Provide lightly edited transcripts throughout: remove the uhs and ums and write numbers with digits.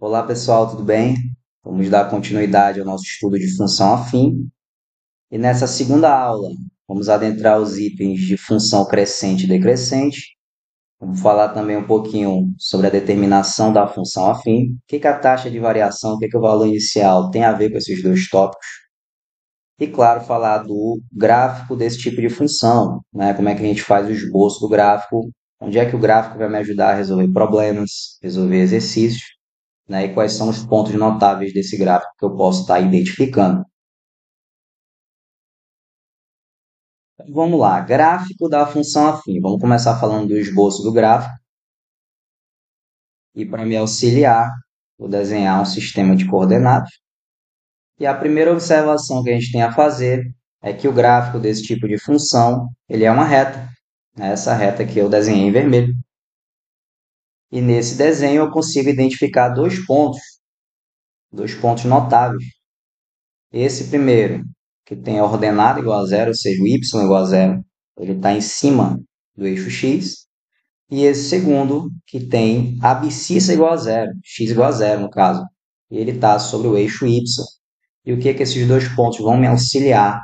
Olá pessoal, tudo bem? Vamos dar continuidade ao nosso estudo de função afim. E nessa segunda aula, vamos adentrar os itens de função crescente e decrescente. Vamos falar também um pouquinho sobre a determinação da função afim. O que a taxa de variação, o que o valor inicial tem a ver com esses dois tópicos. E, claro, falar do gráfico desse tipo de função, né? Como é que a gente faz o esboço do gráfico, onde é que o gráfico vai me ajudar a resolver problemas, resolver exercícios, né? E quais são os pontos notáveis desse gráfico que eu posso estar identificando. Então, vamos lá, gráfico da função afim. Vamos começar falando do esboço do gráfico. E para me auxiliar, vou desenhar um sistema de coordenadas. E a primeira observação que a gente tem a fazer é que o gráfico desse tipo de função, ele é uma reta. Essa reta que eu desenhei em vermelho. E nesse desenho eu consigo identificar dois pontos notáveis. Esse primeiro, que tem a ordenada igual a zero, ou seja, o y igual a zero, ele está em cima do eixo x. E esse segundo, que tem a abscissa igual a zero, x igual a zero no caso, e ele está sobre o eixo y. E o que esses dois pontos vão me auxiliar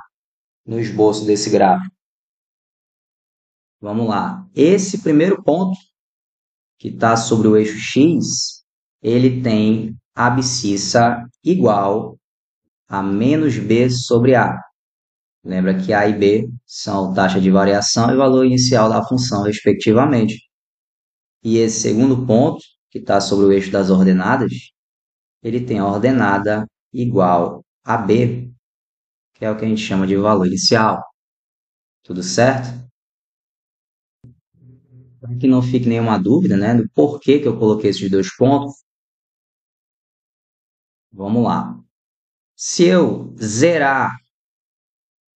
no esboço desse gráfico? Vamos lá. Esse primeiro ponto, que está sobre o eixo x, ele tem abscissa igual a menos b sobre a. Lembra que a e b são taxa de variação e valor inicial da função, respectivamente. E esse segundo ponto, que está sobre o eixo das ordenadas, ele tem a ordenada igual a b, que é o que a gente chama de valor inicial. Tudo certo? Para que não fique nenhuma dúvida, né, do porquê que eu coloquei esses dois pontos, vamos lá. Se eu zerar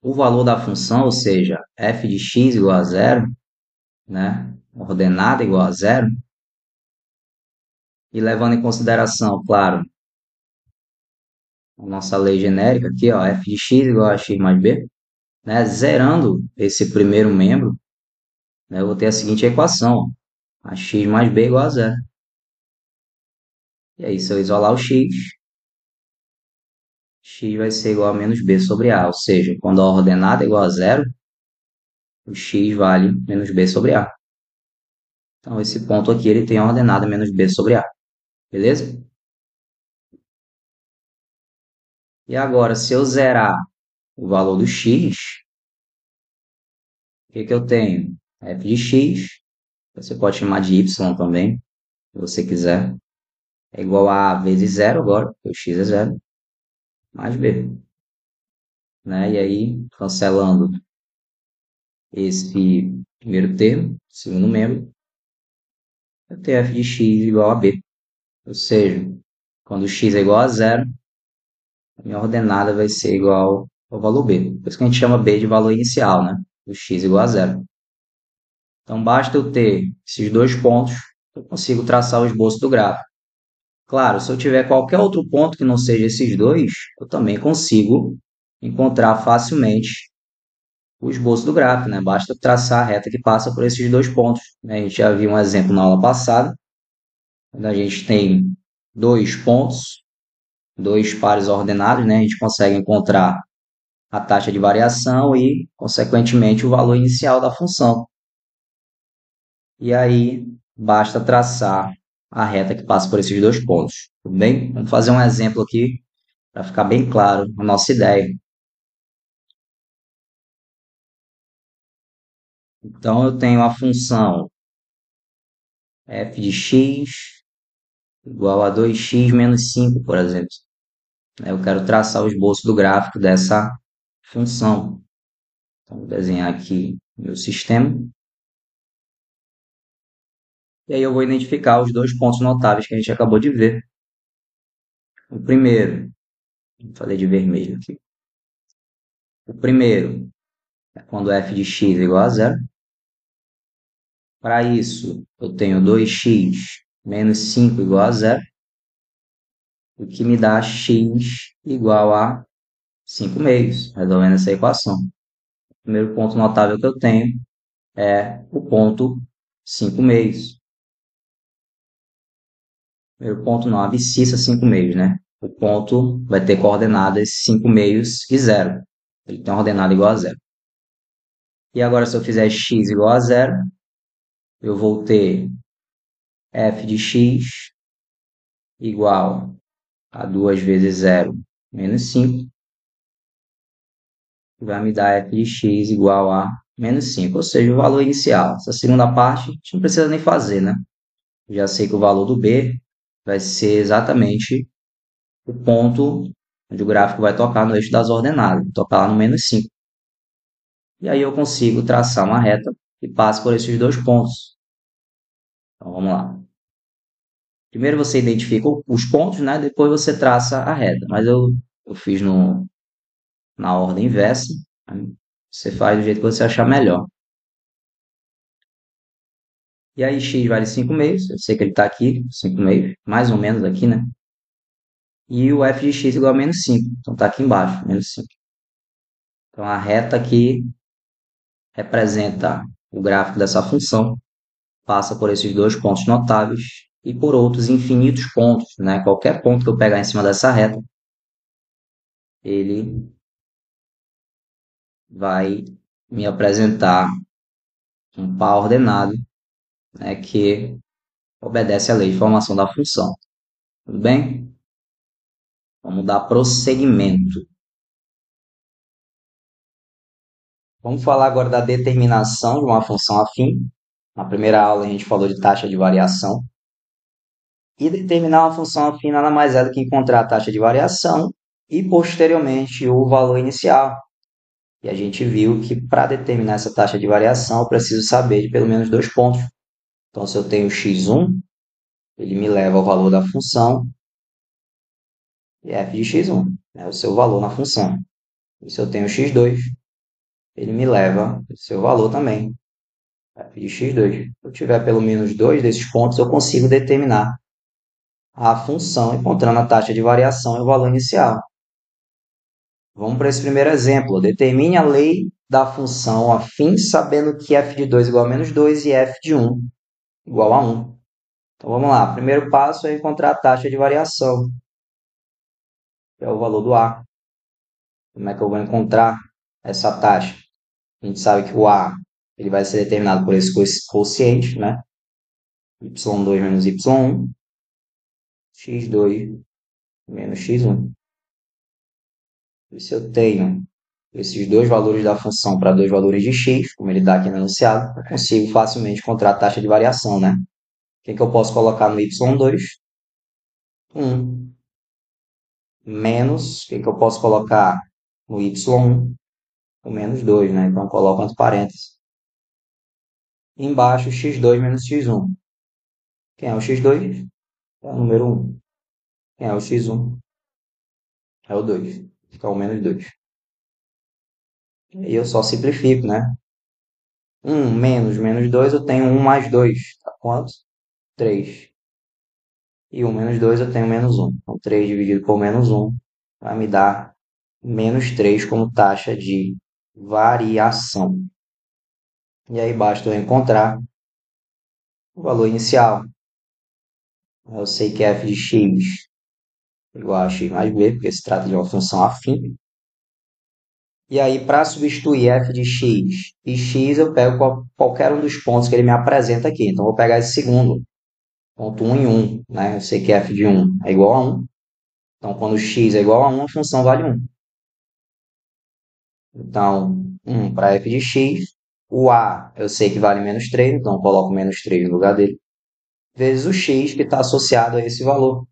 o valor da função, ou seja, f de x igual a zero, né, ordenada igual a zero, e levando em consideração, claro, a nossa lei genérica aqui, ó, f de x igual a x mais b, né, zerando esse primeiro membro, né, eu vou ter a seguinte equação, a x mais b igual a zero. E aí, se eu isolar o x vai ser igual a menos b sobre a, ou seja, quando a ordenada é igual a zero, o x vale menos b sobre a. Então, esse ponto aqui ele tem a ordenada menos b sobre a, beleza? E agora, se eu zerar o valor do x, o que eu tenho? f de x, você pode chamar de y também, se você quiser, é igual a vezes zero agora, porque o x é zero, mais b. Né? E aí, cancelando esse primeiro termo, segundo membro, eu tenho f de x igual a b. Ou seja, quando x é igual a zero, a minha ordenada vai ser igual ao valor b. Por isso que a gente chama b de valor inicial, né? O x igual a zero. Então, basta eu ter esses dois pontos, eu consigo traçar o esboço do gráfico. Claro, se eu tiver qualquer outro ponto que não seja esses dois, eu também consigo encontrar facilmente o esboço do gráfico, né? Basta traçar a reta que passa por esses dois pontos, né? A gente já viu um exemplo na aula passada, quando a gente tem dois pontos, dois pares ordenados, né? A gente consegue encontrar a taxa de variação e, consequentemente, o valor inicial da função. E aí, basta traçar a reta que passa por esses dois pontos, tudo bem? Vamos fazer um exemplo aqui para ficar bem claro a nossa ideia. Então, eu tenho a função f de x igual a 2x menos 5, por exemplo. Eu quero traçar o esboço do gráfico dessa função. Então, vou desenhar aqui meu sistema. E aí eu vou identificar os dois pontos notáveis que a gente acabou de ver. O primeiro, falei de vermelho aqui. O primeiro é quando f de x é igual a zero. Para isso, eu tenho 2x menos 5 igual a zero, o que me dá x igual a 5 meios, resolvendo essa equação. O primeiro ponto notável que eu tenho é o ponto 5 meios. Primeiro ponto não abscissa 5 meios, né? O ponto vai ter coordenadas 5 meios e zero. Ele tem uma ordenada igual a zero. E agora, se eu fizer x igual a zero, eu vou ter f de x igual a 2 vezes zero menos 5, que vai me dar f de x igual a menos 5, ou seja, o valor inicial. Essa segunda parte a gente não precisa nem fazer, né? Já sei que o valor do b vai ser exatamente o ponto onde o gráfico vai tocar no eixo das ordenadas, tocar lá no menos 5. E aí eu consigo traçar uma reta que passe por esses dois pontos. Então vamos lá. Primeiro você identifica os pontos, né? Depois você traça a reta. Mas eu fiz na ordem inversa. Você faz do jeito que você achar melhor. E aí x vale 5 meios. Eu sei que ele está aqui, 5 meios. Mais ou menos aqui, né? E o f de x igual a menos 5. Então está aqui embaixo, menos 5. Então a reta aqui representa o gráfico dessa função. Passa por esses dois pontos notáveis e por outros infinitos pontos, né? Qualquer ponto que eu pegar em cima dessa reta, ele vai me apresentar um par ordenado, né, que obedece à lei de formação da função. Tudo bem? Vamos dar prosseguimento. Vamos falar agora da determinação de uma função afim. Na primeira aula a gente falou de taxa de variação. E determinar uma função afim nada mais é do que encontrar a taxa de variação e, posteriormente, o valor inicial. E a gente viu que para determinar essa taxa de variação eu preciso saber de pelo menos dois pontos. Então, se eu tenho x1, ele me leva ao valor da função e f de x1, é o seu valor na função. E se eu tenho x2, ele me leva ao seu valor também, f de x2. Se eu tiver pelo menos dois desses pontos, eu consigo determinar a função encontrando a taxa de variação e o valor inicial. Vamos para esse primeiro exemplo. Determine a lei da função afim sabendo que f de 2 igual a menos 2 e f de 1 igual a 1. Então, vamos lá. O primeiro passo é encontrar a taxa de variação, que é o valor do A. Como é que eu vou encontrar essa taxa? A gente sabe que o A ele vai ser determinado por esse quociente, né? y2 menos y1, x2 menos x1. E se eu tenho esses dois valores da função para dois valores de x, como ele dá aqui no enunciado, eu consigo facilmente encontrar a taxa de variação, né? O que eu posso colocar no y2? 1. Menos, o que eu posso colocar no y1? O menos 2, né? Então, coloco entre parênteses. Embaixo, x2 menos x1. Quem é o x2? É o número 1. Quem é o x1? É o 2. Fica o menos 2. E eu só simplifico, né? 1 menos 2, eu tenho 1 mais 2. Tá quanto? 3. E 1 menos 2, eu tenho menos 1. Então, 3 dividido por menos 1 vai me dar menos 3 como taxa de variação. E aí basta eu encontrar o valor inicial. Eu sei que f de x igual a x mais b, porque se trata de uma função afim. E aí, para substituir f de x e x, eu pego qualquer um dos pontos que ele me apresenta aqui. Então, vou pegar esse segundo, ponto 1 e 1. Né? Eu sei que f de 1 é igual a 1. Então, quando x é igual a 1, a função vale 1. Então, 1 para f de x. O a eu sei que vale menos 3, então eu coloco menos 3 no lugar dele. Vezes o x, que está associado a esse valor,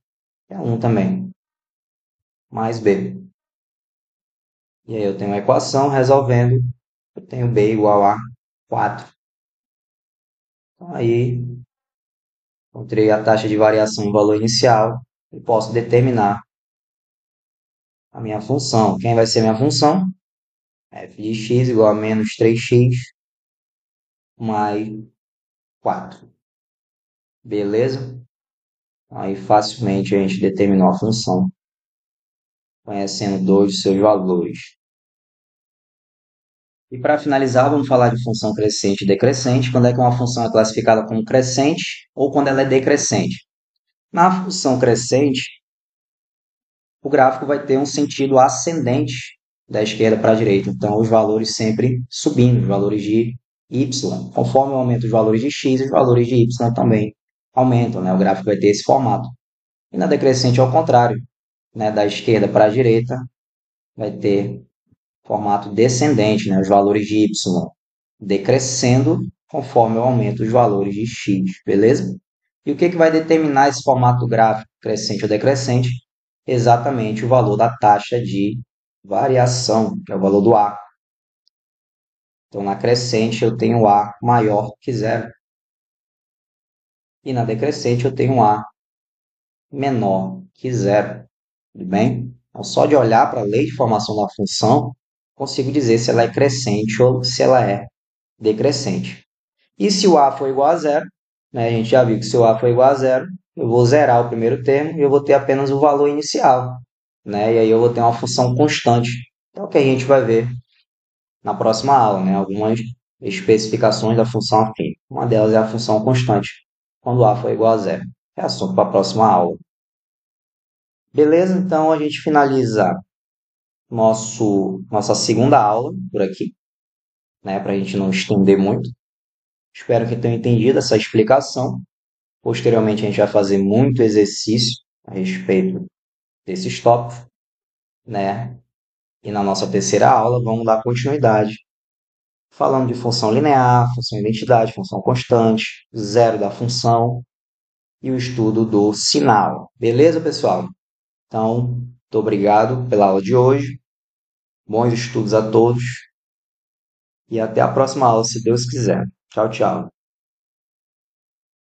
que é 1 também. Mais b. E aí eu tenho uma equação resolvendo, eu tenho b igual a 4. Então aí, encontrei a taxa de variação em valor inicial e posso determinar a minha função. Quem vai ser minha função? f de x igual a menos 3x mais 4. Beleza? Aí facilmente a gente determinou a função, conhecendo dois de seus valores. E para finalizar, vamos falar de função crescente e decrescente. Quando é que uma função é classificada como crescente ou quando ela é decrescente? Na função crescente, o gráfico vai ter um sentido ascendente da esquerda para a direita. Então, os valores sempre subindo, os valores de y. Conforme aumenta os valores de x, os valores de y também aumentam, né? O gráfico vai ter esse formato. E na decrescente, ao contrário, né? Da esquerda para a direita, vai ter formato descendente, né? Os valores de y decrescendo conforme eu aumento os valores de x, beleza? E o que vai determinar esse formato gráfico, crescente ou decrescente? Exatamente o valor da taxa de variação, que é o valor do A. Então, na crescente, eu tenho A maior que zero. E na decrescente, eu tenho A menor que zero. Tudo bem? Então, só de olhar para a lei de formação da função, consigo dizer se ela é crescente ou se ela é decrescente. E se o A for igual a zero, né, a gente já viu que se o A for igual a zero, eu vou zerar o primeiro termo e eu vou ter apenas o valor inicial. Né? E aí eu vou ter uma função constante. É o que a gente vai ver na próxima aula, né? Algumas especificações da função afim. Uma delas é a função constante, quando A for igual a zero. É assunto para a próxima aula. Beleza? Então a gente finaliza nossa segunda aula por aqui, né? Para a gente não estender muito. Espero que tenham entendido essa explicação. Posteriormente, a gente vai fazer muito exercício a respeito desses tópicos, né? E na nossa terceira aula, vamos dar continuidade, falando de função linear, função identidade, função constante, zero da função e o estudo do sinal. Beleza, pessoal? Então, muito obrigado pela aula de hoje. Bons estudos a todos e até a próxima aula, se Deus quiser. Tchau, tchau.